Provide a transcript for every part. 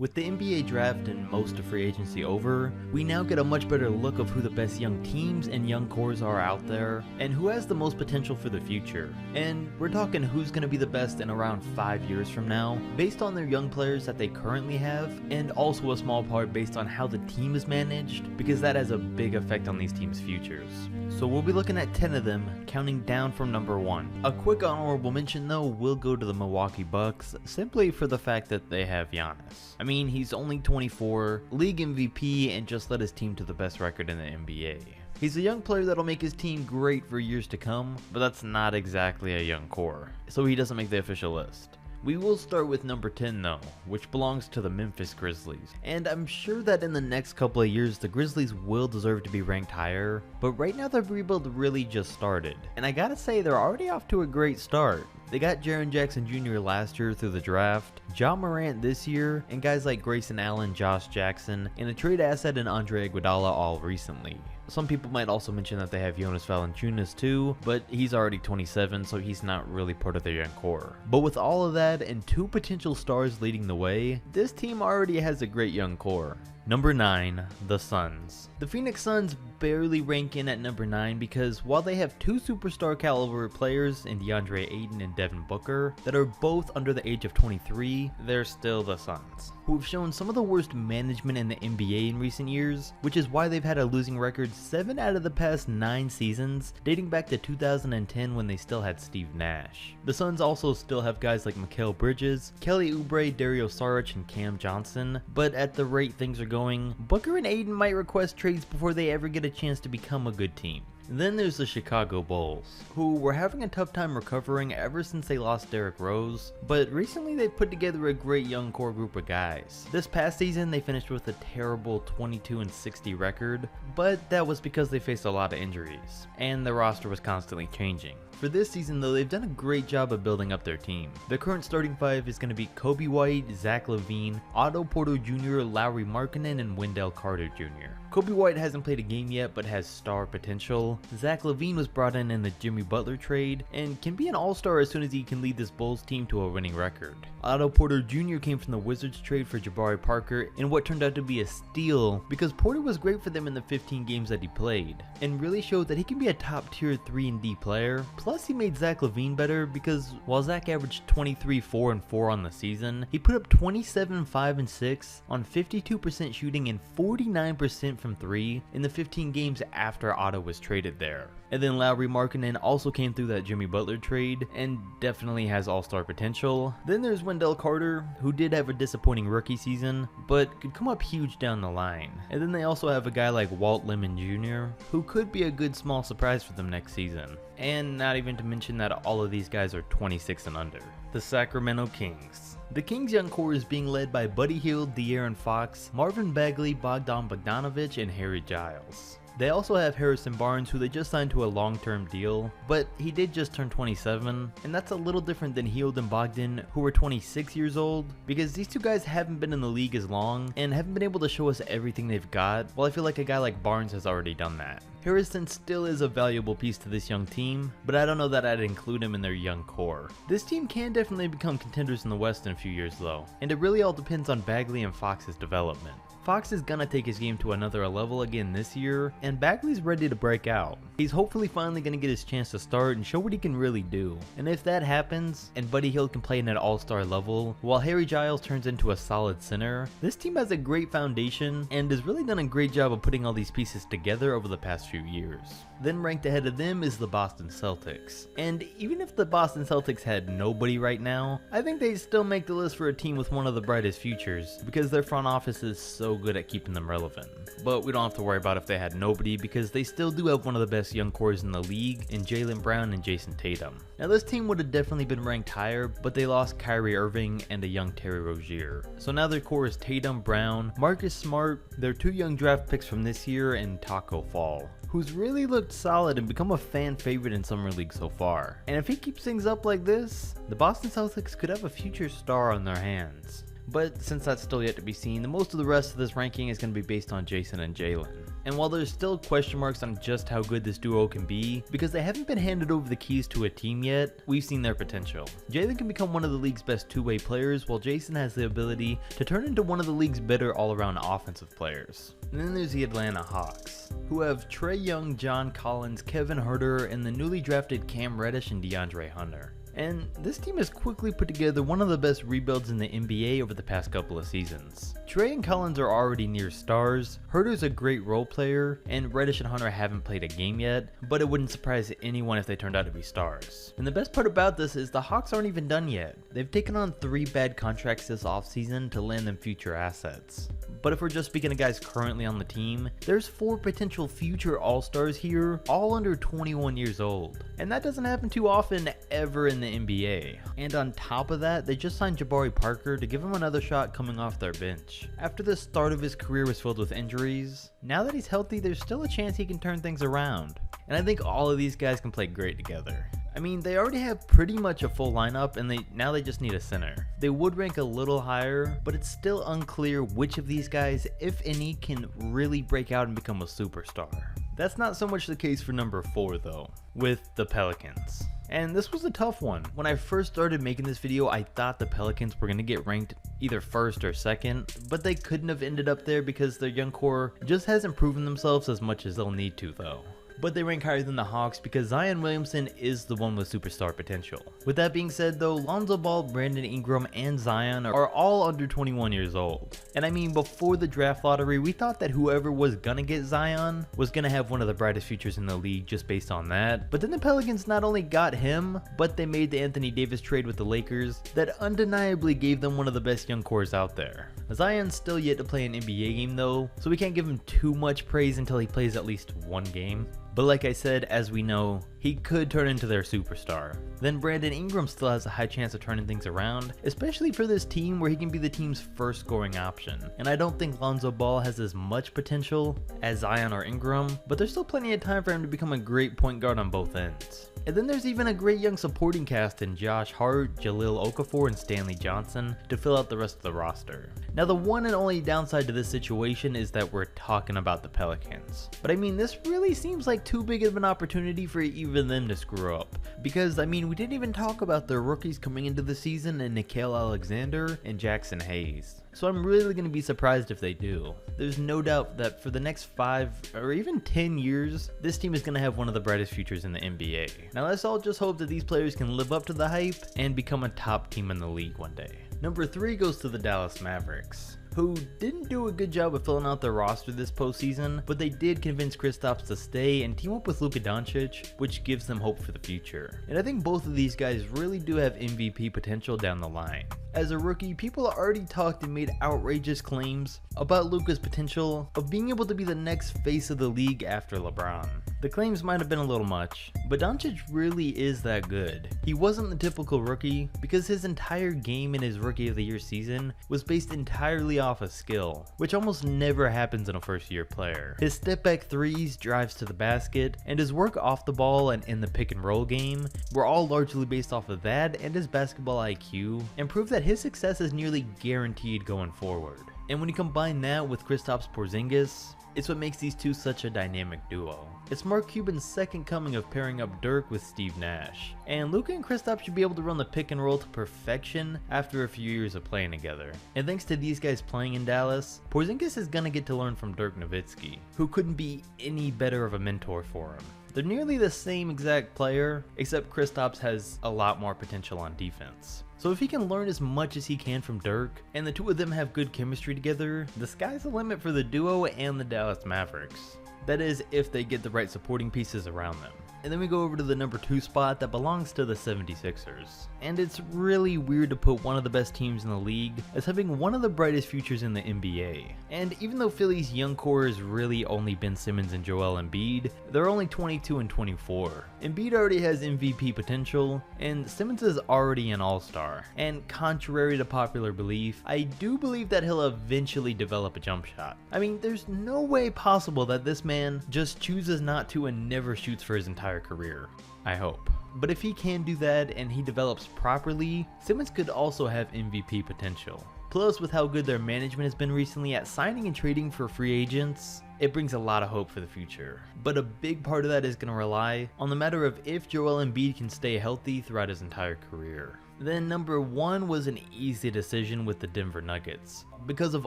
With the NBA draft and most of free agency over, we now get a much better look of who the best young teams and young cores are out there, and who has the most potential for the future. And we're talking who's going to be the best in around 5 years from now, based on their young players that they currently have, and also a small part based on how the team is managed, because that has a big effect on these teams' futures. So we'll be looking at 10 of them, counting down from number 1. A quick honorable mention though will go to the Milwaukee Bucks, simply for the fact that they have Giannis. I mean, he's only 24, league MVP, and just led his team to the best record in the NBA. He's a young player that'll make his team great for years to come, but that's not exactly a young core, so he doesn't make the official list. We will start with number 10 though, which belongs to the Memphis Grizzlies. And I'm sure that in the next couple of years the Grizzlies will deserve to be ranked higher, but right now the rebuild really just started. And I gotta say, they're already off to a great start. They got Jaren Jackson Jr. last year through the draft, Ja Morant this year, and guys like Grayson Allen, Josh Jackson, and a trade asset in Andre Iguodala all recently. Some people might also mention that they have Jonas Valanciunas too, but he's already 27, so he's not really part of their young core. But with all of that and 2 potential stars leading the way, this team already has a great young core. Number 9, the Suns. The Phoenix Suns barely rank in at number 9 because while they have 2 superstar caliber players in DeAndre Ayton and Devin Booker that are both under the age of 23, they're still the Suns, who have shown some of the worst management in the NBA in recent years, which is why they've had a losing record 7 out of the past 9 seasons, dating back to 2010 when they still had Steve Nash. The Suns also still have guys like Mikal Bridges, Kelly Oubre, Dario Saric, and Cam Johnson, but at the rate things are going, Booker and Ayton might request trades before they ever get a chance to become a good team. Then there's the Chicago Bulls, who were having a tough time recovering ever since they lost Derrick Rose, but recently they put together a great young core group of guys. This past season they finished with a terrible 22-60 record, but that was because they faced a lot of injuries, and the roster was constantly changing. For this season though, they've done a great job of building up their team. Their current starting 5 is going to be Kobe White, Zach LaVine, Otto Porter Jr., Lauri Markkanen, and Wendell Carter Jr. Kobe White hasn't played a game yet but has star potential. Zach LaVine was brought in the Jimmy Butler trade and can be an all-star as soon as he can lead this Bulls team to a winning record. Otto Porter Jr. came from the Wizards trade for Jabari Parker in what turned out to be a steal because Porter was great for them in the 15 games that he played and really showed that he can be a top tier 3-and-D player. Plus he made Zach LaVine better because while Zach averaged 23, 4, and 4 on the season, he put up 27, 5, and 6 on 52% shooting and 49% from 3 in the 15 games after Otto was traded there. And then Lauri Markkanen also came through that Jimmy Butler trade and definitely has all-star potential. Then there's Wendell Carter, who did have a disappointing rookie season, but could come up huge down the line. And then they also have a guy like Walt Lemon Jr., who could be a good small surprise for them next season. And not even to mention that all of these guys are 26 and under. The Sacramento Kings. The Kings' young core is being led by Buddy Hield, De'Aaron Fox, Marvin Bagley, Bogdan Bogdanovic, and Harry Giles. They also have Harrison Barnes, who they just signed to a long-term deal, but he did just turn 27, and that's a little different than Hield and Bogdan, who are 26 years old, because these two guys haven't been in the league as long and haven't been able to show us everything they've got, while I feel like a guy like Barnes has already done that. Harrison still is a valuable piece to this young team, but I don't know that I'd include him in their young core. This team can definitely become contenders in the West in a few years though, and it really all depends on Bagley and Fox's development. Fox is gonna take his game to another level again this year, and Bagley's ready to break out. He's hopefully finally gonna get his chance to start and show what he can really do. And if that happens, and Buddy Hield can play in at all-star level, while Harry Giles turns into a solid center, this team has a great foundation and has really done a great job of putting all these pieces together over the past few years. Then ranked ahead of them is the Boston Celtics. And even if the Boston Celtics had nobody right now, I think they'd still make the list for a team with one of the brightest futures, because their front office is so good at keeping them relevant. But we don't have to worry about if they had nobody, because they still do have one of the best young cores in the league in Jaylen Brown and Jason Tatum. Now this team would have definitely been ranked higher, but they lost Kyrie Irving and a young Terry Rozier. So now their core is Tatum, Brown, Marcus Smart, their 2 young draft picks from this year, and Taco Fall, who's really looked solid and become a fan favorite in summer league so far. And if he keeps things up like this, the Boston Celtics could have a future star on their hands. But since that's still yet to be seen, most of the rest of this ranking is going to be based on Jason and Jalen. And while there's still question marks on just how good this duo can be, because they haven't been handed over the keys to a team yet, we've seen their potential. Jalen can become one of the league's best two-way players, while Jason has the ability to turn into one of the league's better all-around offensive players. And then there's the Atlanta Hawks, who have Trae Young, John Collins, Kevin Huerter, and the newly drafted Cam Reddish and DeAndre Hunter. And this team has quickly put together one of the best rebuilds in the NBA over the past couple of seasons. Trae and Collins are already near stars, Huerter's a great role player, and Reddish and Hunter haven't played a game yet, but it wouldn't surprise anyone if they turned out to be stars. And the best part about this is the Hawks aren't even done yet. They've taken on 3 bad contracts this offseason to land them future assets. But if we're just speaking of guys currently on the team, there's 4 potential future all-stars here, all under 21 years old. And that doesn't happen too often ever in the NBA. And on top of that, they just signed Jabari Parker to give him another shot coming off their bench. After the start of his career was filled with injuries, now that he's healthy, there's still a chance he can turn things around. And I think all of these guys can play great together. I mean, they already have pretty much a full lineup, and now they just need a center. They would rank a little higher, but it's still unclear which of these guys, if any, can really break out and become a superstar. That's not so much the case for number 4 though, with the Pelicans. And this was a tough one. When I first started making this video, I thought the Pelicans were going to get ranked either first or second, but they couldn't have ended up there because their young core just hasn't proven themselves as much as they'll need to though. But they rank higher than the Hawks because Zion Williamson is the one with superstar potential. With that being said though, Lonzo Ball, Brandon Ingram, and Zion are all under 21 years old. And I mean, before the draft lottery, we thought that whoever was gonna get Zion was gonna have one of the brightest futures in the league just based on that. But then the Pelicans not only got him, but they made the Anthony Davis trade with the Lakers that undeniably gave them one of the best young cores out there. Zion's still yet to play an NBA game though, so we can't give him too much praise until he plays at least one game. But like I said, as we know, he could turn into their superstar. Then Brandon Ingram still has a high chance of turning things around, especially for this team where he can be the team's first scoring option. And I don't think Lonzo Ball has as much potential as Zion or Ingram, but there's still plenty of time for him to become a great point guard on both ends. And then there's even a great young supporting cast in Josh Hart, Jahlil Okafor, and Stanley Johnson to fill out the rest of the roster. Now the one and only downside to this situation is that we're talking about the Pelicans. But I mean, this really seems like too big of an opportunity for even them to screw up. Because I mean, we didn't even talk about their rookies coming into the season in Nickeil Alexander and Jackson Hayes. So I'm really going to be surprised if they do. There's no doubt that for the next 5 or even 10 years, this team is going to have one of the brightest futures in the NBA. Now let's all just hope that these players can live up to the hype and become a top team in the league one day. Number 3 goes to the Dallas Mavericks, who didn't do a good job of filling out their roster this postseason, but they did convince Kristaps to stay and team up with Luka Doncic, which gives them hope for the future. And I think both of these guys really do have MVP potential down the line. As a rookie, people already talked and made outrageous claims about Luka's potential of being able to be the next face of the league after LeBron. The claims might have been a little much, but Doncic really is that good. He wasn't the typical rookie because his entire game in his Rookie of the Year season was based entirely off of skill, which almost never happens in a first-year player. His step-back threes, drives to the basket, and his work off the ball and in the pick-and-roll game were all largely based off of that and his basketball IQ, and prove that his success is nearly guaranteed going forward. And when you combine that with Kristaps Porzingis, it's what makes these two such a dynamic duo. It's Mark Cuban's second coming of pairing up Dirk with Steve Nash. And Luka and Kristaps should be able to run the pick and roll to perfection after a few years of playing together. And thanks to these guys playing in Dallas, Porzingis is gonna get to learn from Dirk Nowitzki, who couldn't be any better of a mentor for him. They're nearly the same exact player, except Kristaps has a lot more potential on defense. So if he can learn as much as he can from Dirk, and the two of them have good chemistry together, the sky's the limit for the duo and the Dallas Mavericks. That is, if they get the right supporting pieces around them. And then we go over to the number 2 spot that belongs to the 76ers. And it's really weird to put one of the best teams in the league as having one of the brightest futures in the NBA. And even though Philly's young core is really only Ben Simmons and Joel Embiid, they're only 22 and 24. Embiid already has MVP potential, and Simmons is already an all-star. And contrary to popular belief, I do believe that he'll eventually develop a jump shot. I mean, there's no way possible that this man just chooses not to and never shoots for his entire career. I hope. But if he can do that and he develops properly, Simmons could also have MVP potential. Plus, with how good their management has been recently at signing and trading for free agents, it brings a lot of hope for the future. But a big part of that is going to rely on the matter of if Joel Embiid can stay healthy throughout his entire career. Then number 1 was an easy decision with the Denver Nuggets, because of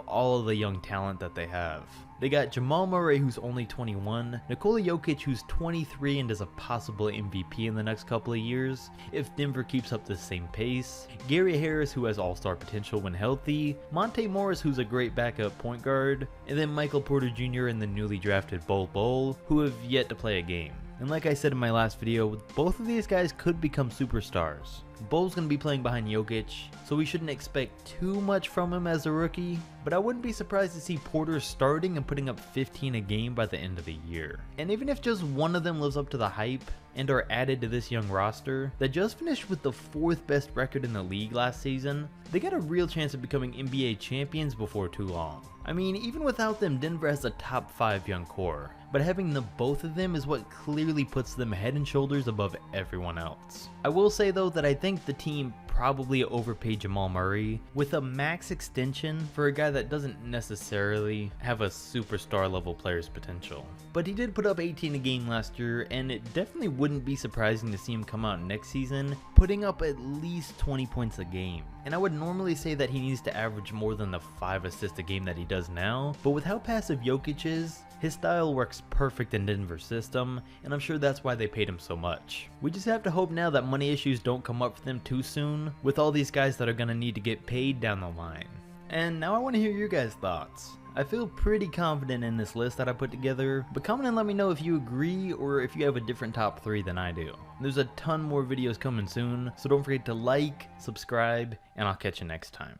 all of the young talent that they have. They got Jamal Murray, who's only 21, Nikola Jokic, who's 23 and is a possible MVP in the next couple of years if Denver keeps up the same pace, Gary Harris, who has all-star potential when healthy, Monte Morris, who's a great backup point guard, and then Michael Porter Jr. and the newly drafted Bol, who have yet to play a game. And like I said in my last video, both of these guys could become superstars. Bol's going to be playing behind Jokic, so we shouldn't expect too much from him as a rookie, but I wouldn't be surprised to see Porter starting and putting up 15 a game by the end of the year. And even if just one of them lives up to the hype and are added to this young roster that just finished with the 4th best record in the league last season, they got a real chance of becoming NBA champions before too long. I mean, even without them, Denver has a top 5 young core, but having the both of them is what clearly puts them head and shoulders above everyone else. I will say though that I think the team probably overpaid Jamal Murray with a max extension for a guy that doesn't necessarily have a superstar level player's potential. But he did put up 18 a game last year, and it definitely wouldn't be surprising to see him come out next season putting up at least 20 points a game. And I would normally say that he needs to average more than the 5 assists a game that he does now, but with how passive Jokic is, his style works perfect in Denver's system, and I'm sure that's why they paid him so much. We just have to hope now that money issues don't come up for them too soon, with all these guys that are going to need to get paid down the line. And now I want to hear your guys' thoughts. I feel pretty confident in this list that I put together, but comment and let me know if you agree or if you have a different top 3 than I do. There's a ton more videos coming soon, so don't forget to like, subscribe, and I'll catch you next time.